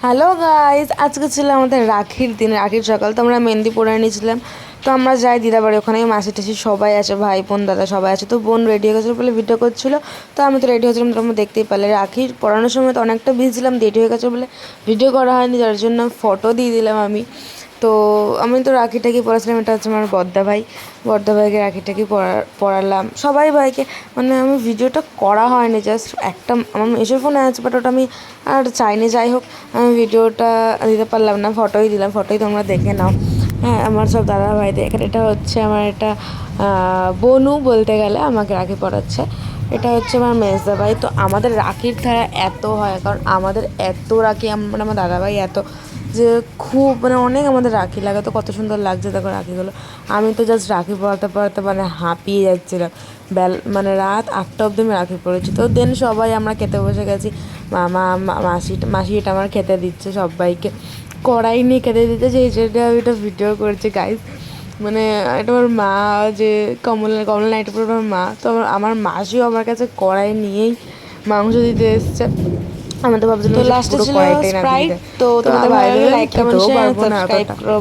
Hello guys, আজকে ছিল আমাদের রাখির দিন, রাখির সকাল। তো আমরা মেহেন্দি পরে নিয়েছিলাম। তো আমরা যাই দিদাবাড়ি, ওখানে মাসি টাসি সবাই আছে, ভাই বোন দাদা সবাই আছে। তো বোন রেডি হয়ে গেছিলো বলে ভিডিও করছিলো, তো আমি তো রেডি হয়েছিলাম, তোমরা দেখতেই পারলে। রাখির পরানোর সময় তো অনেকটা বিজি ছিলাম, রেডি হয়ে গেছে বলে ভিডিও করা হয়নি, যার জন্য ফটো দিয়ে দিলাম আমি। তো আমি তো রাখিটাকে পড়াছিলাম, এটা হচ্ছে আমার বড়দা ভাইকে রাখিটাকে পড়ালাম সবাই ভাইকে। মানে আমি ভিডিওটা করা হয়নি, জাস্ট একটা আমার মেসোর ফোনে আছে, বাট ওটা আমি আর চাইনি। যাই হোক, আমি ভিডিওটা দিতে পারলাম না, ফটোই দিলাম, ফটোই তোমরা দেখে নাও। হ্যাঁ, আমার সব দাদা ভাইদের এখানে। এটা হচ্ছে আমার এটা বনু বলতে গেলে, আমাকে রাখি পড়াচ্ছে। এটা হচ্ছে আমার মেজদা ভাই। তো আমাদের রাখির ধারা এত হয়, কারণ আমাদের এত রাখি, মানে আমার দাদাভাই এত যে খুব মানে অনেক আমাদের রাখি লাগে। তো কত সুন্দর লাগছে দেখো রাখিগুলো। আমি তো জাস্ট রাখি পরাতে পরাতে মানে হাঁপিয়ে যাচ্ছিলাম। মানে রাত 8টা অবধি আমি রাখি পড়েছি। তো দেন সবাই আমরা খেতে বসে গেছি। মামা মাসি এটা আমার খেতে দিচ্ছে সবাইকে, কড়াই নিয়ে খেতে দিতে, যে হিসেবে আমি এটা ভিডিও করছি গাইজ। মানে এটা আমার মা, যে কমলা নাইট পরে আমার মা। তো আমার মাসিও আমার কাছে কড়াই নিয়েই মাংস দিতে এসছে। আমি তো ভাবছিলাম লাস্টে ছিল স্প্রাইট। তো তোমাদের ভালো লাগলে লাইক কমেন্ট শেয়ার সাবস্ক্রাইব করো।